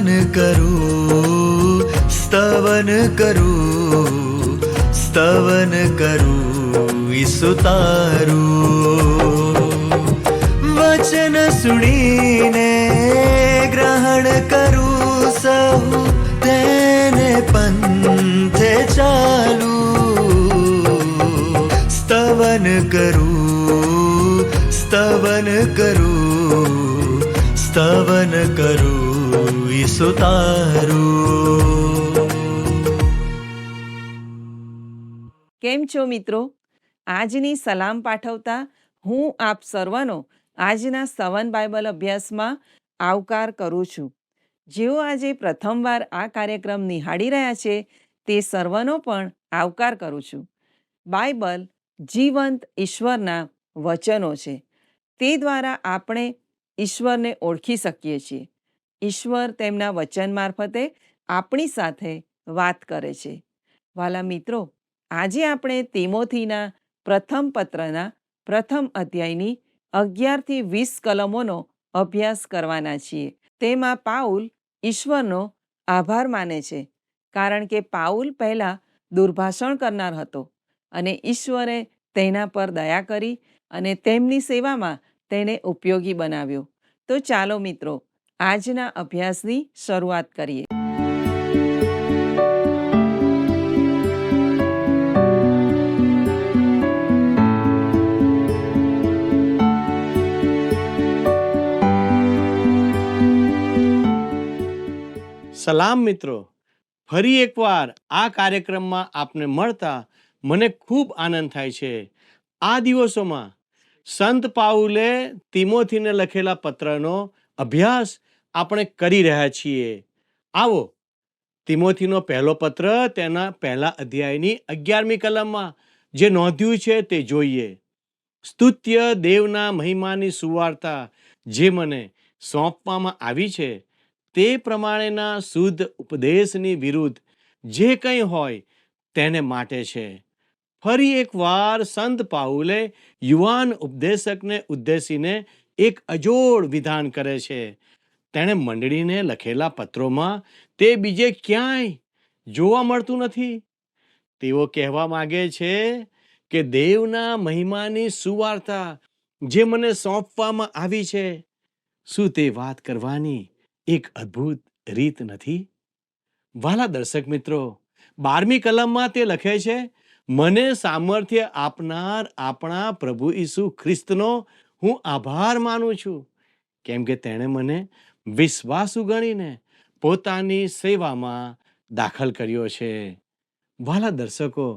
સ્તવન કરું, સ્તવન કરું, સ્તવન કરું ઈસુ તારું. વચન સુણીને ગ્રહણ કરું સહુ, તેને પંથે ચાલુ. સ્તવન કરું, સ્તવન કરું, સ્તવન કરું ઈસુ તારું. કેમ છો મિત્રો? આજની સલામ પાઠવતા હું આપ સર્વનો આજના સ્તવન બાઇબલ અભ્યાસમાં આવકાર કરું છું. જેઓ આજે પ્રથમવાર આ કાર્યક્રમ નિહાળી રહ્યા છે તે સર્વનો પણ આવકાર કરું છું. બાઇબલ જીવંત ઈશ્વરના વચનો છે. તે દ્વારા આપણે ઈશ્વરને ઓળખી શકીએ છીએ. ઈશ્વર તેમના વચન મારફતે આપણી સાથે વાત કરે છે. વાલા મિત્રો, આજે આપણે તિમોથીના પ્રથમ પત્રના પ્રથમ અધ્યાયની 11 થી 20 કલમોનો અભ્યાસ કરવાના છીએ. તેમાં પાઉલ ઈશ્વરનો આભાર માને છે, કારણ કે પાઉલ પહેલાં દુર્ભાષણ કરનાર હતો અને ઈશ્વરે તેના પર દયા કરી અને તેમની સેવામાં તેને ઉપયોગી બનાવ્યો. તો ચાલો મિત્રો, આજના અભ્યાસની શરૂઆત કરીએ. સલામ મિત્રો, ફરી એકવાર આ કાર્યક્રમમાં આપને મળતા મને ખૂબ આનંદ થાય છે. આ દિવસોમાં સંત પાઉલે તિમોથીને લખેલા પત્રનો અભ્યાસ આપણે કરી રહ્યા છીએ. આવો તિમોથીનો પહેલો પત્ર તેના પહેલા અધ્યાયની 11મી કલમમાં જે નોંધ્યું છે તે જોઈએ. સ્તુત્ય દેવના મહિમાની સુવાર્તા જે મને સોંપવામાં આવી છે, તે પ્રમાણેના શુદ્ધ ઉપદેશની વિરુદ્ધ જે કંઈ હોય તેને માટે છે. ફરી એકવાર સંત પાઉલે યુવાન ઉપદેશકને ઉદ્દેશીને એક અજોડ વિધાન કરે છે. તેણે મંડળીને લખેલા પત્રોમાં તે બીજે ક્યાંય જોવા મળતું નથી. તેઓ કહેવા માંગે છે કે દેવના મહિમાની સુવાર્તા જે મને સોંપવામાં આવી છે, શું તે વાત કરવાની એક અદ્ભુત રીત નથી? વાલા દર્શક મિત્રો, 12મી કલમમાં તે લખે છે, મને સામર્થ્ય આપનાર આપણા પ્રભુ ઈસુ ખ્રિસ્તનો હું આભાર માનું છું, કેમ કે તેણે મને વિશ્વાસુ ગણીને પોતાની સેવામાં દાખલ કર્યો છે. વાલા દર્શકો,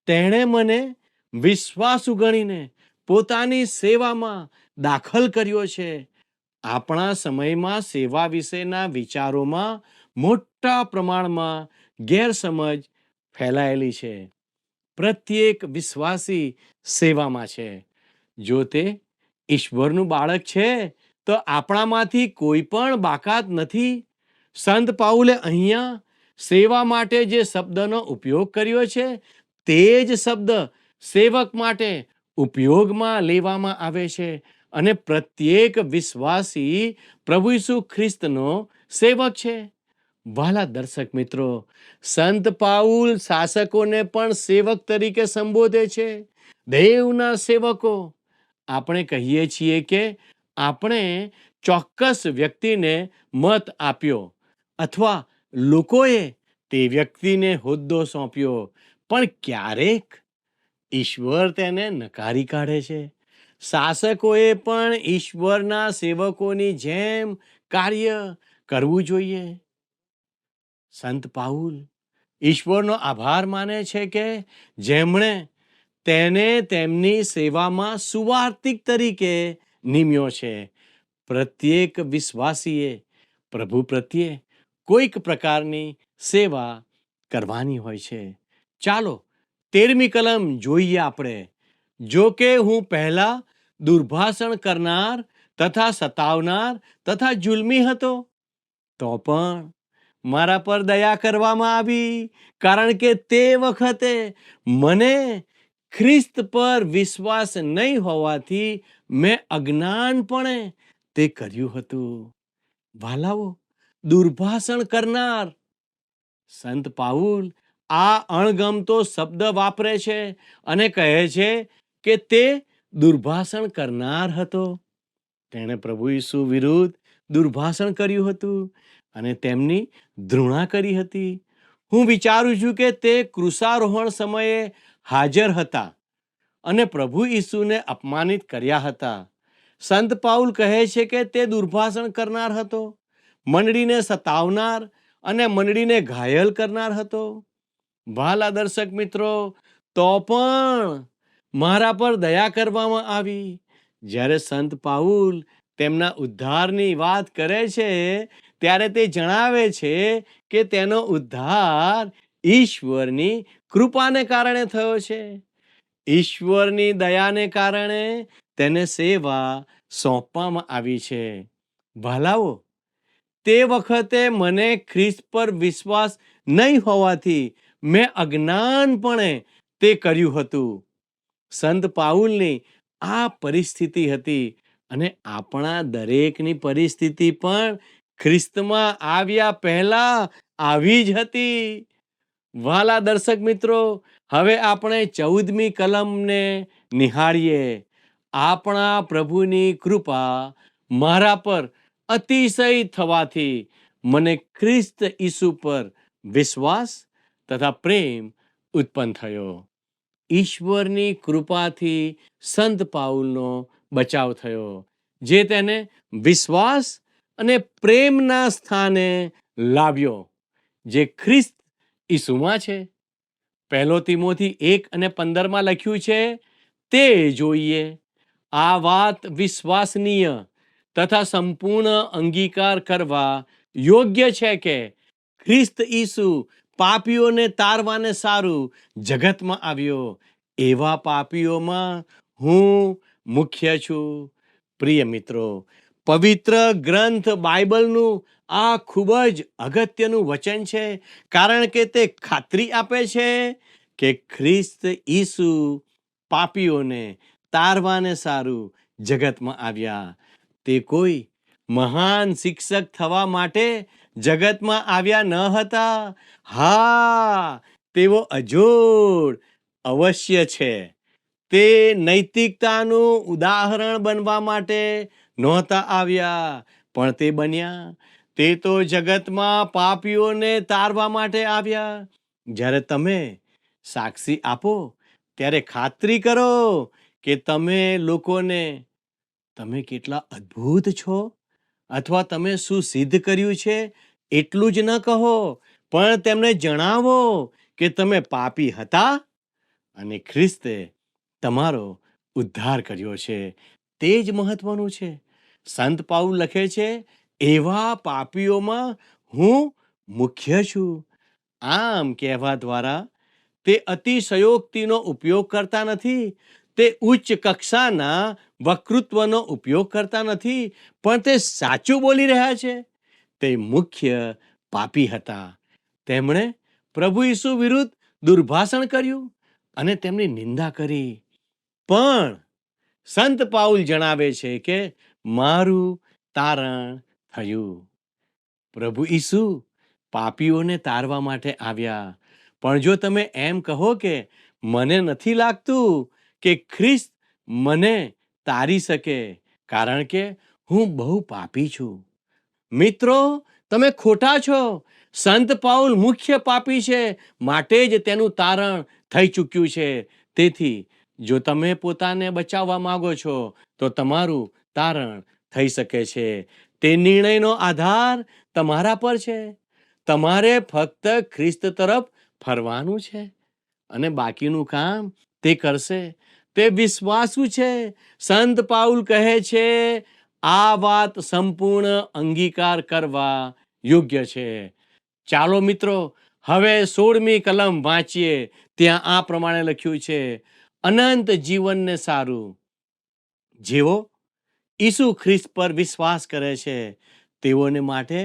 તેણે મને વિશ્વાસુ ગણીને પોતાની સેવામાં દાખલ કર્યો છે. આપણા સમયમાં સેવા વિશેના વિચારોમાં મોટા પ્રમાણમાં ગેરસમજ ફેલાયેલી છે. પ્રત્યેક વિશ્વાસી સેવામાં છે. જો તે ઈશ્વરનું બાળક છે તો આપણામાંથી કોઈ પણ બાકાત નથી. સંત પાઉલે અહીંયા સેવા માટે જે શબ્દનો ઉપયોગ કર્યો છે, તે જ શબ્દ સેવક માટે ઉપયોગમાં લેવામાં આવે છે. અને પ્રત્યેક વિશ્વાસી પ્રભુ ઈસુ ખ્રિસ્તનો સેવક છે. વાલા દર્શક મિત્રો, સંત પાઉલ શાસકોને પણ સેવક તરીકે સંબોધે છે. દેવના સેવકો. આપણે કહીએ છીએ કે આપણે ચોક્કસ વ્યક્તિને મત આપ્યો અથવા લોકોએ તે વ્યક્તિને હોદ્દો સોંપ્યો, પણ ક્યારેક ઈશ્વર તેને નકારી કાઢે છે. શાસકોએ પણ ઈશ્વરના સેવકોની જેમ કાર્ય કરવું જોઈએ. સંત પાઉલ ઈશ્વરનો આભાર માને છે કે જેમણે તેને તેમની સેવામાં સુવાર્તિક તરીકે નિમ્યો છે. પ્રત્યેક વિશ્વાસીએ પ્રભુ પ્રત્યે કોઈક પ્રકારની સેવા કરવાની હોય છે. ચાલો 13મી કલમ જોઈએ આપણે. જો કે હું પહેલા દુર્ભાષણ કરનાર તથા સતાવનાર તથા જુલ્મી હતો, તો પણ મારા પર દયા કરવામાં આવી, કારણ કે તે વખતે મને ખ્રિસ્ત પર વિશ્વાસ નહીં હોવાથી મેં અજ્ઞાનપણે તે કર્યું હતું. વાલાઓ, દુર્ભાષણ કરનાર. સંત પાઉલ આ અણગમતો શબ્દ વાપરે છે અને કહે છે કે તે દુર્ભાષણ કરનાર હતો. તેણે પ્રભુ ઈસુ વિરુદ્ધ દુર્ભાષણ કર્યું હતું અને તેમની ધૃણા કરી હતી. હું વિચારું છું કે તે ક્રુસારોહણ સમયે હાજર હતા અને પ્રભુ ઈસુને અપમાનિત કર્યા હતા. સંત પાઉલ કહે છે કે તે દુર્ભાષણ કરનાર હતો, મંડળીને સતાવનાર અને મંડળીને ઘાયલ કરનાર હતો. વહાલા દર્શક મિત્રો, તો પણ મારા પર દયા કરવામાં આવી. જ્યારે સંત પાઉલ તેમના ઉદ્ધારની વાત કરે છે ત્યારે તે જણાવે છે કે તેનો ઉદ્ધાર ઈશ્વરની કૃપાને કારણે થયો છે. ઈશ્વરની દયાને કારણે તેને સેવા સોંપવામાં આવી છે. ભલાઓ, તે વખતે મને ખ્રિસ્ત પર વિશ્વાસ નહીં હોવાથી મેં અજ્ઞાનપણે તે કર્યું હતું. સંત પાઉલની આ પરિસ્થિતિ હતી અને આપણા દરેકની પરિસ્થિતિ પણ ખ્રિસ્તમાં આવ્યા પહેલા આવી જ હતી. વહાલા દર્શક મિત્રો, હવે આપણે 14મી કલમને નિહાળીએ. આપણા પ્રભુની કૃપા મારા પર અતિશય થવાથી મને ખ્રિસ્ત ઈસુ પર વિશ્વાસ તથા પ્રેમ ઉત્પન્ન થયો. ઈશ્વરની કૃપાથી સંત પાઉલનો બચાવ થયો, જે તેને વિશ્વાસ અને પ્રેમના સ્થાને લાવ્યો, જે ખ્રિસ્ત ઈસુમાં છે. 1 તિમોથી 1:15 લખ્યું છે, તે જોઈએ. આ વાત વિશ્વાસનીય તથા સંપૂર્ણ અંગીકાર કરવા યોગ્ય છે કે ખ્રિસ્ત ઈસુ પાપીઓને તારવાને સારું જગતમાં આવ્યો. એવા પાપીઓમાં હું મુખ્ય છું. પ્રિય મિત્રો, પવિત્ર ગ્રંથ બાઇબલનું આ ખૂબ જ અગત્યનું વચન છે, કારણ કે તે ખાતરી આપે છે કે ખ્રિસ્ત ઈસુ પાપીઓને તારવાને સારું જગતમાં આવ્યા. તે કોઈ મહાન શિક્ષક થવા માટે જગતમાં આવ્યા ન હતા. હા, તેઓ અજોડ અવશ્ય છે. તે નૈતિકતાનું ઉદાહરણ બનવા માટે નહોતા આવ્યા, પણ તે બન્યા. તે તો જગતમાં પાપીઓને તારવા માટે આવ્યા. જ્યારે તમે સાક્ષી આપો ત્યારે ખાતરી કરો કે તમે લોકોને તમે કેટલા અદ્ભુત છો અથવા તમે શું સિદ્ધ કર્યું છે એટલું જ ન કહો, પણ તેમને જણાવો કે તમે પાપી હતા અને ખ્રિસ્તે તમારો ઉદ્ધાર કર્યો છે. તે જ મહત્વનું છે. સંત પાઉલ લખે છે, એવા પાપીઓમાં હું મુખ્ય છું. આમ કહેવા દ્વારા તે અતિશયોક્તિનો ઉપયોગ કરતા નથી. તે ઉચ્ચ કક્ષાના વક્તૃત્વનો ઉપયોગ કરતા નથી, પણ તે સાચું બોલી રહ્યા છે. તે મુખ્ય પાપી હતા. તેમણે પ્રભુ ઈસુ વિરુદ્ધ દુર્ભાષણ કર્યું અને તેમની નિંદા કરી. પણ સંત પાઉલ જણાવે છે કે મારું તારણ થયું. પ્રભુ ઈસુ પાપીઓને તારવા માટે આવ્યા. પણ જો તમે એમ કહો કે મને નથી લાગતું કે ખ્રિસ્ત મને તારી શકે, કારણ કે હું બહુ પાપી છું. મિત્રો, તમે ખોટા છો. સંત પાઉલ મુખ્ય પાપી છે, માટે જ તેનું તારણ થઈ ચૂક્યું છે. તેથી જો તમે પોતાને બચાવવા માંગો છો તો તમારું તારણ થઈ શકે છે. તે નિર્ણયનો આધાર તમારા પર છે. તમારે ફક્ત ખ્રિસ્ત તરફ ફરવાનું છે અને બાકીનું કામ તે કરશે. તે વિશ્વાસુ છે. સંત પાઉલ કહે છે, આ વાત સંપૂર્ણ અંગીકાર કરવા યોગ્ય છે. ચાલો મિત્રો, હવે 16મી કલમ વાંચીએ. ત્યાં આ પ્રમાણે લખ્યું છે, અનંત જીવનને સારું. જેઓ ઈસુ ખ્રિસ્ત પર વિશ્વાસ કરે છે તેઓને માટે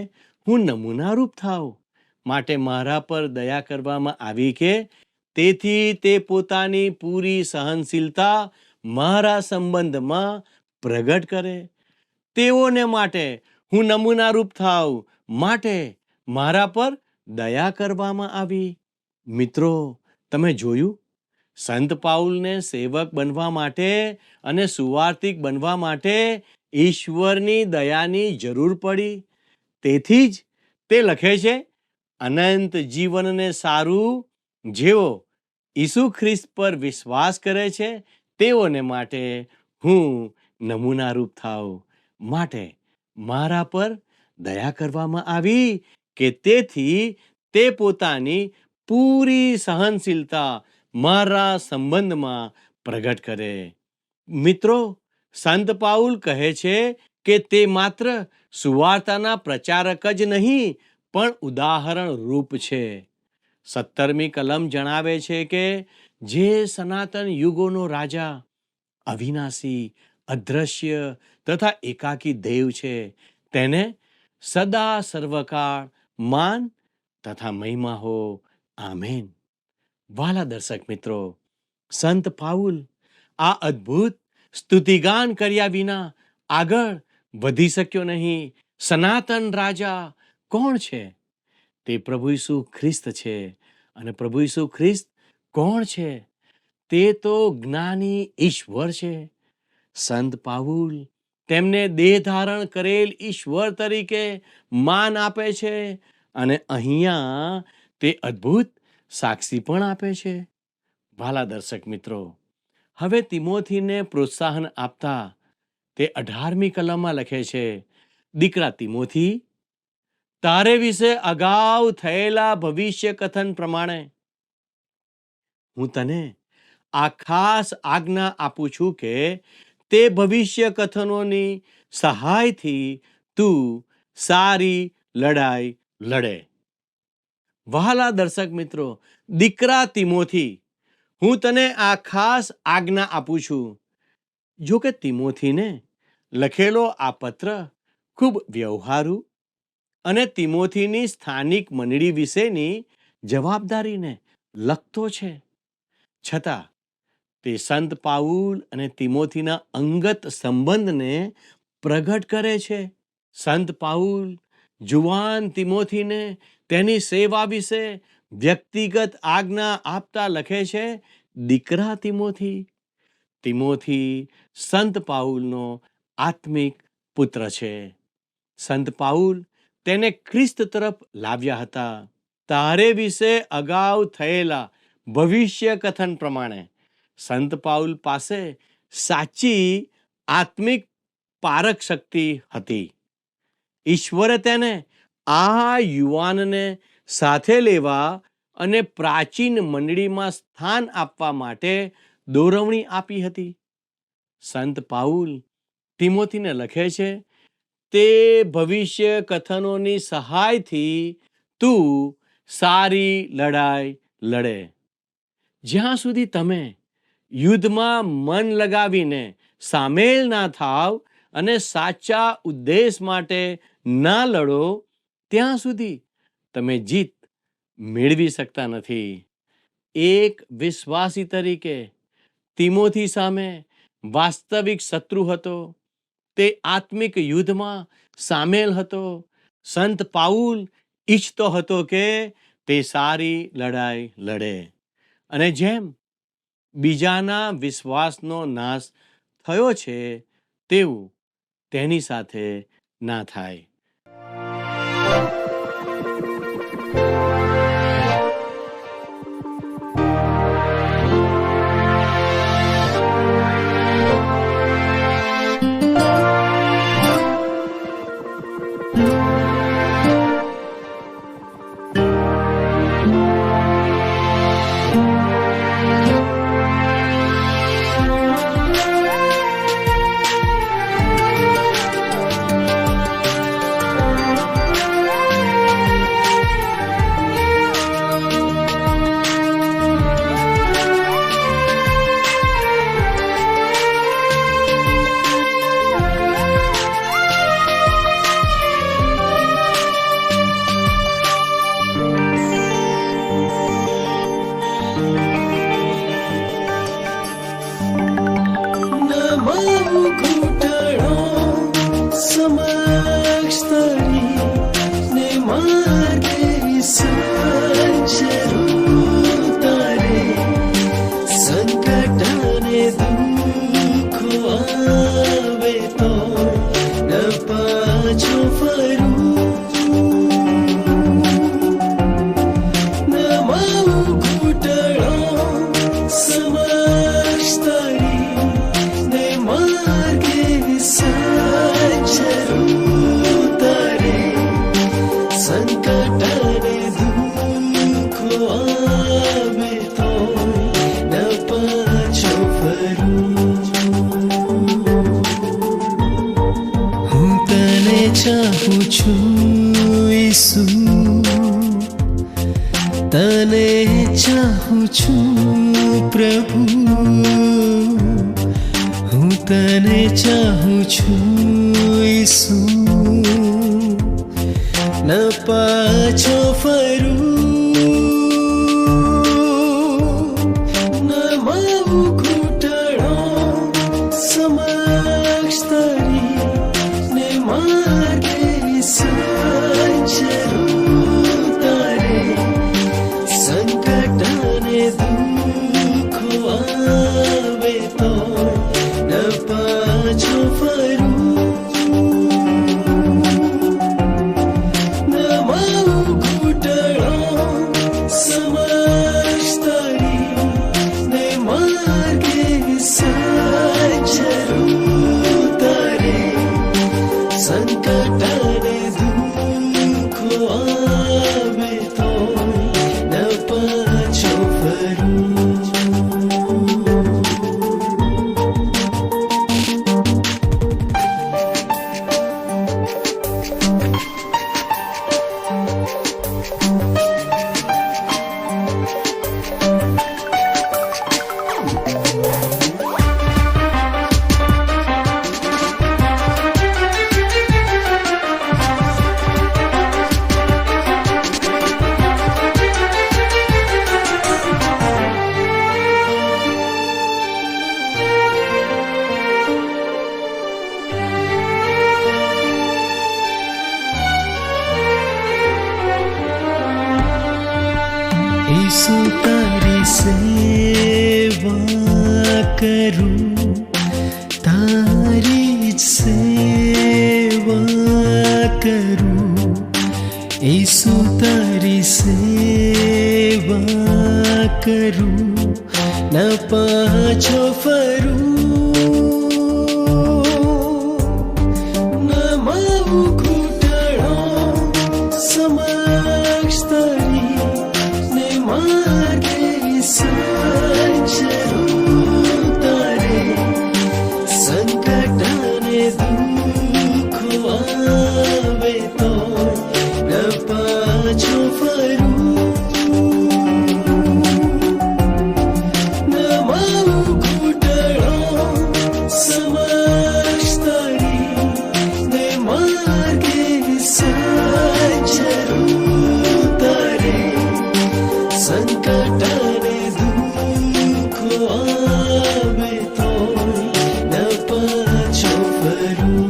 હું નમૂનારૂપ થાવ માટે મારા પર દયા કરવામાં આવી કે તેથી તે પોતાની પૂરી સહનશીલતા મારા સંબંધમાં પ્રગટ કરે. તેઓને માટે હું નમૂનારૂપ થાવ માટે મારા પર દયા કરવામાં આવી. મિત્રો, તમે જોયું, સંત પાઉલને સેવક બનવા માટે અને સુવાર્તિક બનવા માટે ઈશ્વરની દયાની જરૂર પડી. તેથી જ તે લખે છે, અનંત જીવનને સારું જેઓ ઈસુ ખ્રિસ્ત પર વિશ્વાસ કરે છે તેઓને માટે હું નમૂનારૂપ થાઉં. માટે મારા પર દયા કરવામાં આવી કે તેથી તે પોતાની પૂરી સહનશીલતા મારા સંબંધમાં પ્રગટ કરે. મિત્રો, સંત પાઉલ કહે છે કે તે માત્ર સુવાર્તાના પ્રચારક જ નહીં પણ ઉદાહરણ રૂપ છે. 17મી કલમ જણાવે છે કે જે સનાતન યુગોનો રાજા, અવિનાશી, અદ્રશ્ય તથા એકાકી દેવ છે, તેને સદા સર્વકાળ માન તથા મહિમા હો. આમેન. વાલા દર્શક મિત્રો, સંત પાઉલ આ અદ્ભુત સ્તુતિગાન કર્યા વિના આગળ વધી શક્યો નહીં. સનાતન રાજા કોણ છે? તે પ્રભુ ઈસુ ખ્રિસ્ત છે. અને પ્રભુ ઈસુ ખ્રિસ્ત કોણ છે? તે તો જ્ઞાની ઈશ્વર છે. સંત પાઉલ તેમને દેહ ધારણ કરેલ ઈશ્વર તરીકે માન આપે છે અને અહીંયા તે અદ્ભુત સાક્ષી પણ આપે છે. વાલા દર્શક મિત્રો, હવે તિમોથીને પ્રોત્સાહન આપતા તે 18મી કલમમાં લખે છે, દીકરા તિમોથી, તારે વિશે અગાઉ થયેલા ભવિષ્ય કથન પ્રમાણે હું તને આ ખાસ આજ્ઞા આપું છું કે તે ભવિષ્ય કથનોની સહાયથી તું સારી લડાઈ લડે. વહાલા દર્શક મિત્રો, દીકરા તિમોથી, હું તને આ ખાસ આજ્ઞા આપું છું. જો કે તિમોથીને લખેલો આ પત્ર ખૂબ વ્યવહારુ અને તિમોથીની સ્થાનિક મંડળી વિશેની જવાબદારીને લખતો છે. છતાં તે સંત પાઉલ અને તિમોથીના અંગત સંબંધને પ્રગટ કરે છે. સંત પાઉલ જુવાન તિમોથીને તેની સેવા વિશે વ્યક્તિગત આજ્ઞા આપતા લખે છે, દીકરા તિમોથી. તિમોથી સંત પાઉલનો આત્મિક પુત્ર છે. સંત પાઉલ તેને ખ્રિસ્ત તરફ લાવ્યા હતા. તારે વિશે અગાઉ થયેલા ભવિષ્ય કથન પ્રમાણે સંત પાઉલ પાસે સાચી આત્મિક પારક શક્તિ હતી. ઈશ્વરે તેને આ યુવાનને સાથે લેવા અને પ્રાચીન મંડળીમાં સ્થાન આપવા માટે દોરવણી આપી હતી. સંત પાઉલ તિમોથીને લખે છે, તે ભવિષ્ય કથનોની સહાયથી તું સારી લડાઈ લડે. જ્યાં સુધી તમે યુદ્ધમાં મન લગાવીને સામેલ ના થાવ અને સાચા ઉદ્દેશ માટે ના લડો, ત્યાં સુધી તમે જીત મેળવી શકતા નથી. એક વિશ્વાસી તરીકે તિમોથી સામે વાસ્તવિક શત્રુ હતો. તે આત્મિક યુદ્ધમાં સામેલ હતો. સંત પાઉલ ઈચ્છતો હતો કે તે સારી લડાઈ લડે અને જેમ બીજાના વિશ્વાસનો નાશ થયો છે તેવું તેની સાથે ના થાય. સમક્ષ તરી ને છું ઈસુ, તને ચાહું છું પ્રભુ, હું તને ચાહું છું ઈસુ, ન પાછો ફરું, ન માવું ઘૂંટણો સમક્ષ તારી, ને માર્ગે સંચરું તારે, સંકટ અને દુઃખો આવે તો ન પાછો ફરું, ન માવું ઘૂંટણો સમક્ષ તારી, ને માર્ગે સંચરું તારે, સંકટ અને દુઃખો આવે તો ન પાછો ફરું. ઈસુ તારી સેવા કરું, તારી જ સેવા કરું, ઈસુ તારી સેવા કરું, ન પાછો ફરું, ન માવું ઘૂંટણો સમક્ષ તારી, ને માર્ગે સંચરું તારે, સંકટ અને દુઃખો આવે તો ન પાછો ફરું, ન માવું ઘૂંટણો સમક્ષ તારી, ને માર્ગે સંચરું તારે, સંકટ અને દુઃખો આવે તો ન પાછો ફરું.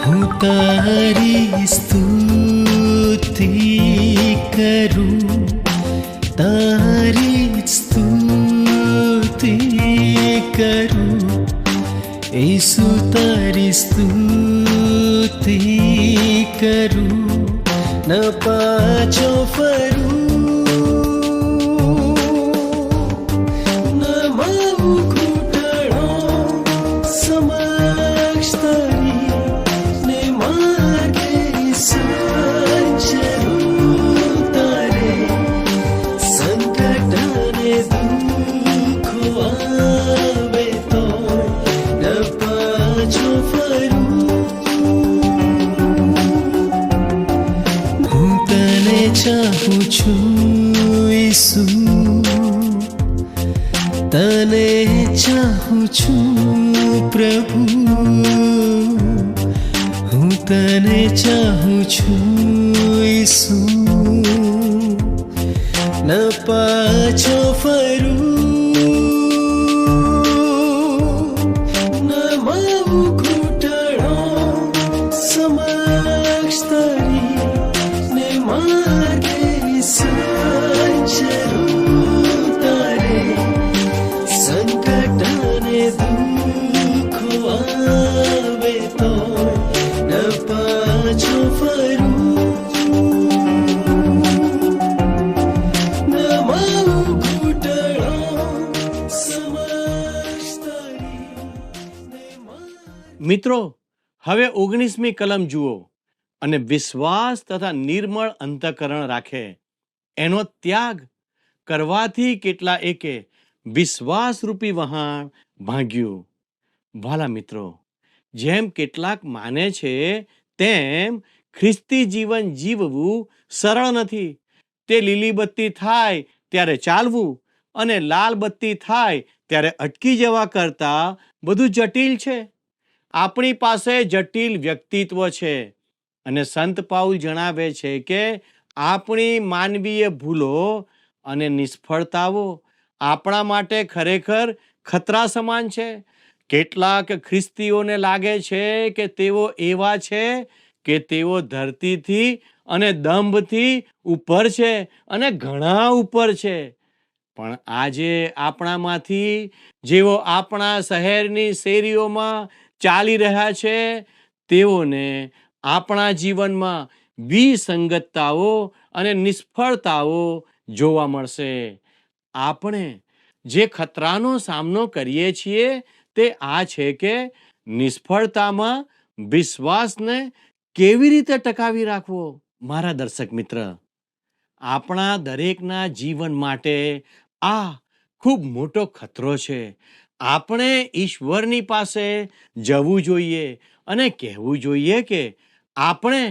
હું તારી સ્તુતિ કરું, તારી સ્તુતિ કરું, ઈસુ તારી સ્તુતિ કરું, ન પાછો ફરું, ન માવું ઘૂંટણો સમક્ષ તારી, ને માર્ગે સંચરું તારે, સંકટ અને દુઃખો આવે તો ન પાછો ફરું, હું તને ચાહું છું ઈસુ, તને ચાહું છું પ્રભુ, હું તને ચાહું છું ઈસુ, ન પાછો ફરું, ન માવું ઘૂંટણો સમક્ષ તારી, ને માર્ગે સંચરું તારે, સંકટ અને મિત્રો, હવે 19મી કલમ જુઓ. અને વિશ્વાસ તથા નિર્મળ અંતઃકરણ રાખે, એનો ત્યાગ કરવાથી કેટલા એકે વિશ્વાસરૂપી વહાણ ભાંગ્યું. વાલા મિત્રો, જેમ કેટલાક માને છે તેમ ખ્રિસ્તી જીવન જીવવું સરળ નથી. તે લીલી બત્તી થાય ત્યારે ચાલવું અને લાલ બત્તી થાય ત્યારે અટકી જવા કરતાં બધું જટિલ છે. આપણી પાસે જટિલ વ્યક્તિત્વ છે અને સંત પાઉલ જણાવે છે કે આપણી માનવીય ભૂલો અને નિષ્ફળતાઓ આપણા માટે ખરેખર ખતરા સમાન છે. કેટલાક ખ્રિસ્તીઓને લાગે છે કે તેઓ એવા છે કે તેઓ ધરતીથી અને દંભથી ઉપર છે અને ઘણા ઉપર છે. પણ આજે આપણામાંથી જેઓ આપણા શહેરની શેરીઓમાં ચાલી રહ્યા છે તેઓને આપણા જીવનમાં વિસંગતતાઓ અને નિષ્ફળતાઓ જોવા મળશે. આપણે જે ખતરાનો સામનો કરીએ છીએ તે આ છે કે નિષ્ફળતામાં વિશ્વાસને કેવી રીતે ટકાવી રાખવો. મારા દર્શક મિત્ર, આપણા દરેકના જીવન માટે આ ખૂબ મોટો ખતરો છે. આપણે ઈશ્વરની પાસે જવું જોઈએ અને કહેવું જોઈએ કે આપણે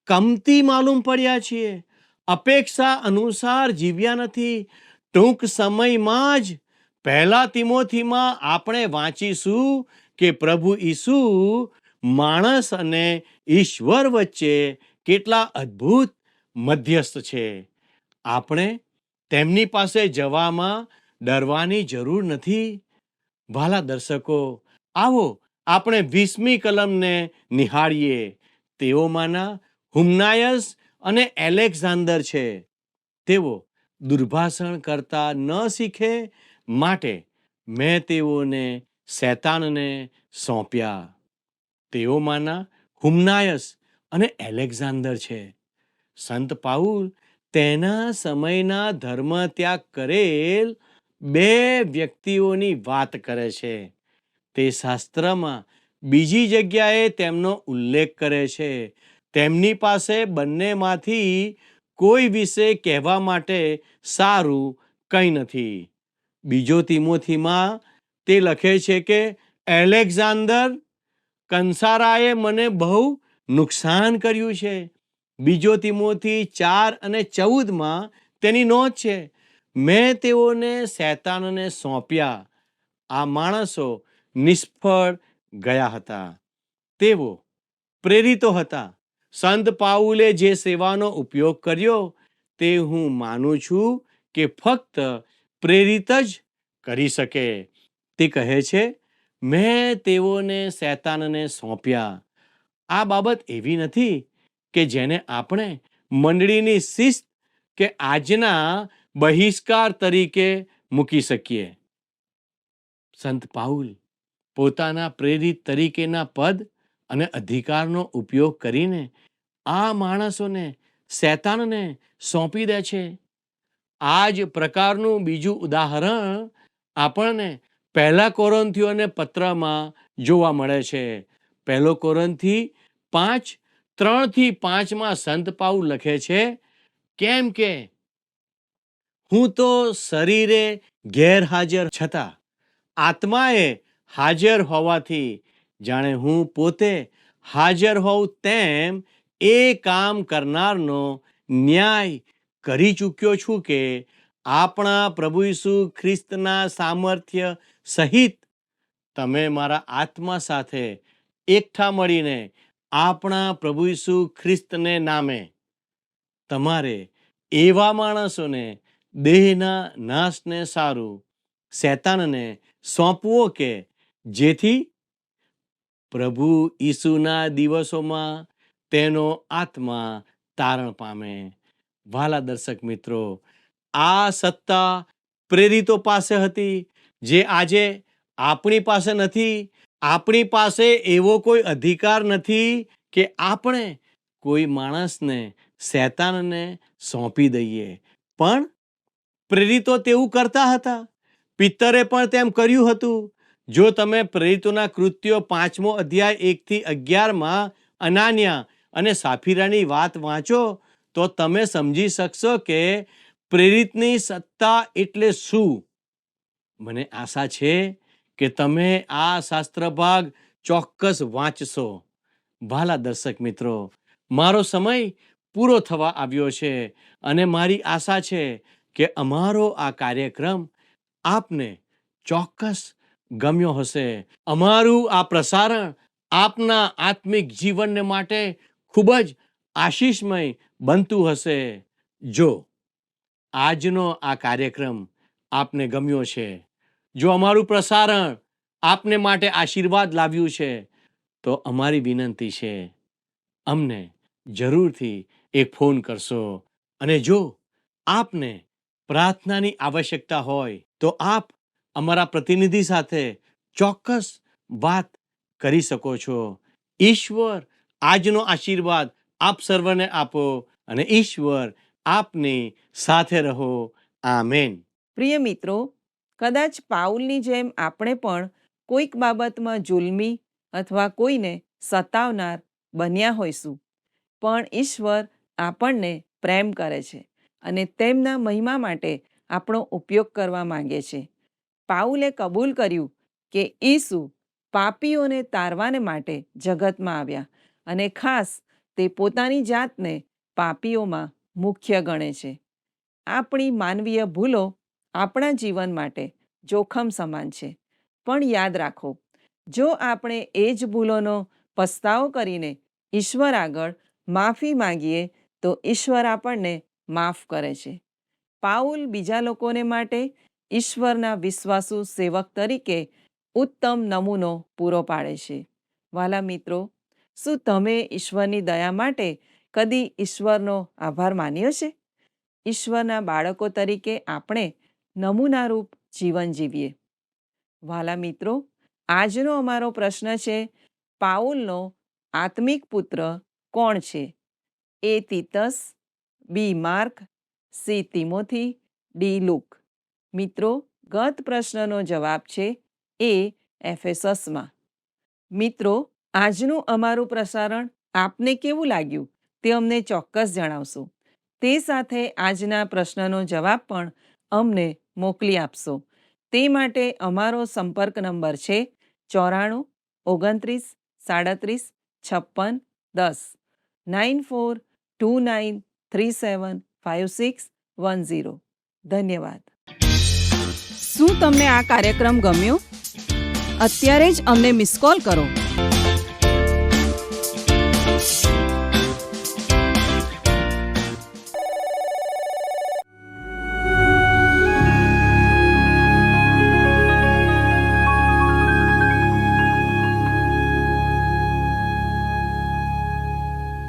કમતી માલુમ પડ્યા છીએ, અપેક્ષા અનુસાર જીવ્યા નથી. ટૂંક સમયમાં જ પહેલા તિમોથીમાં આપણે વાંચીશું કે પ્રભુ ઈસુ માણસ અને ઈશ્વર વચ્ચે કેટલા અદ્ભુત મધ્યસ્થ છે. આપણે તેમની પાસે જવામાં ડરવાની જરૂર નથી. વાલા દર્શકો, આવો આપણે 20મી કલમને નિહાળીએ. તેઓમાંના હુમનાયસ અને એલેક્ઝાન્ડર છે. તેઓ દુર્ભાષણ કરતા ન શીખે માટે મેં તેઓને શૈતાનને સોંપ્યા. તેઓમાંના હુમનાયસ અને એલેક્ઝાન્ડર છે. સંત પાઉલ તેના સમયના ધર્મ ત્યાગ કરેલ 2 વ્યક્તિઓની વાત કરે છે. તે શાસ્ત્રમાં બીજી જગ્યાએ તેમનો ઉલ્લેખ કરે છે. તેમની પાસે બંનેમાંથી કોઈ વિશે કહેવા માટે સારું કંઈ નથી. બીજો તિમોથીમાં તે લખે છે કે એલેક્ઝાન્ડર કંસારાએ મને બહુ નુકસાન કર્યું છે. બીજો તિમોથી 4 અને 14માં તેની નોંધ છે. મેં તેઓને શૈતાનને સોંપ્યા. આ માણસો નિષ્ફળ ગયા હતા. તેઓ પ્રેરિતો હતા. સંત પાઉલે જે સેવાનો ઉપયોગ કર્યો તે હું માનું છું કે ફક્ત પ્રેરિત જ કરી શકે. તે કહે છે, મેં તેઓને શૈતાનને સોંપ્યા. આ બાબત એવી નથી કે જેને આપણે મંડળીની શિસ્ત કે આજના બહિષ્કાર તરીકે મૂકી શકીએ. સંત પાઉલ પોતાના પ્રેરિત તરીકેના પદ અને અધિકારનો ઉપયોગ કરીને આ માણસોને શૈતાનને સોંપી દે છે. આ જ પ્રકારનું બીજું ઉદાહરણ આપણને 1 કોરિન્થીયોને પત્રમાં જોવા મળે છે. 1 કોરિન્થી 5:3-5માં સંત પાઉલ લખે છે, કેમ કે હું તો શરીરે ગેરહાજર છતાં આત્માએ હાજર હોવાથી જાણે હું પોતે હાજર હોઉં તેમ એ કામ કરનારનો ન્યાય કરી ચૂક્યો છું કે આપણા પ્રભુ ઈસુ ખ્રિસ્તના સામર્થ્ય સહિત તમે મારા આત્મા સાથે એકઠા મળીને આપણા પ્રભુ ઈસુ ખ્રિસ્તને નામે તમારે એવા માણસોને દેહના નાશને સારું શૈતાનને સોંપવો કે જેથી પ્રભુ ઈસુના દિવસોમાં તેનો આત્મા તારણ પામે. વાલા દર્શક મિત્રો, આ સત્તા પ્રેરિતો પાસે હતી જે આજે આપણી પાસે નથી. આપણી પાસે એવો કોઈ અધિકાર નથી કે આપણે કોઈ માણસને શૈતાનને સોંપી દઈએ. પણ પ્રેરિતો તેવું કરતા હતા. પિત્તરે પણ તેમ કર્યું હતું. જો તમે પ્રેરિતોના કૃત્યો 5મો અધ્યાય 1 થી 11માં અનાન્યા અને સાફીરાની વાત વાંચો તો તમે સમજી શકશો કે પ્રેરિતની સત્તા એટલે શું. મને આશા છે કે તમે આ શાસ્ત્ર ભાગ ચોક્કસ વાંચશો. ભાલા દર્શક મિત્રો, મારો સમય પૂરો થવા આવ્યો છે અને મારી આશા છે કે અમારો આ કાર્યક્રમ આપને ચોક્કસ ગમ્યો હશે. અમારું આ પ્રસારણ આપના આત્મિક જીવનને માટે ખૂબ જ આશીષમય બનતું હશે. જો આજનો આ કાર્યક્રમ આપને ગમ્યો છે, જો અમારું પ્રસારણ આપને માટે આશીર્વાદ લાવ્યું છે, તો અમારી વિનંતી છે, અમને જરૂરથી એક ફોન કરશો. અને જો આપને પ્રાર્થનાની આવશ્યકતા હોય તો આપ અમારા પ્રતિનિધિ સાથે ચોક્કસ વાત કરી શકો છો. ઈશ્વર આજનો આશીર્વાદ આપ સર્વને આપો અને ઈશ્વર આપની સાથે રહો. આમેન. પ્રિય મિત્રો, કદાચ પાઉલની જેમ આપણે પણ કોઈક બાબતમાં જુલ્મી અથવા કોઈને સતાવનાર બન્યા હોઈશું, પણ ઈશ્વર આપણને પ્રેમ કરે છે અને તેમના મહિમા માટે આપણો ઉપયોગ કરવા માંગે છે. પાઉલે કબૂલ કર્યું કે ઈસુ પાપીઓને તારવાને માટે જગતમાં આવ્યા અને ખાસ તે પોતાની જાતને પાપીઓમાં મુખ્ય ગણે છે. આપણી માનવીય ભૂલો આપણા જીવન માટે જોખમ સમાન છે, પણ યાદ રાખો, જો આપણે એ જ ભૂલોનો પસ્તાવો કરીને ઈશ્વર આગળ માફી માંગીએ તો ઈશ્વર આપણને માફ કરે છે. પાઉલ બીજા લોકોને માટે ઈશ્વરના વિશ્વાસુ સેવક તરીકે ઉત્તમ નમૂનો પૂરો પાડે છે. વાલા મિત્રો, શું તમે ઈશ્વરની દયા માટે કદી ઈશ્વરનો આભાર માન્યો છે? ઈશ્વરના બાળકો તરીકે આપણે નમૂનારૂપ જીવન જીવીએ. વાલા મિત્રો, આજનો અમારો પ્રશ્ન છે, પાઉલનો આત્મિક પુત્ર કોણ છે? એ તીતસ, B mark, C તિમોથી, D look. મિત્રો, ગત પ્રશ્નનો જવાબ છે એ એફેસસમાં. મિત્રો, આજનું અમારું પ્રસારણ આપને કેવું લાગ્યું તે અમને ચોક્કસ જણાવશો. તે સાથે આજના પ્રશ્નનો જવાબ પણ અમને મોકલી આપશો. તે માટે અમારો સંપર્ક નંબર છે 94 29 37 56 10 9429375610. ધન્યવાદ. શું તમને આ કાર્યક્રમ ગમ્યો? અત્યારે જ અમને મિસ કોલ કરો.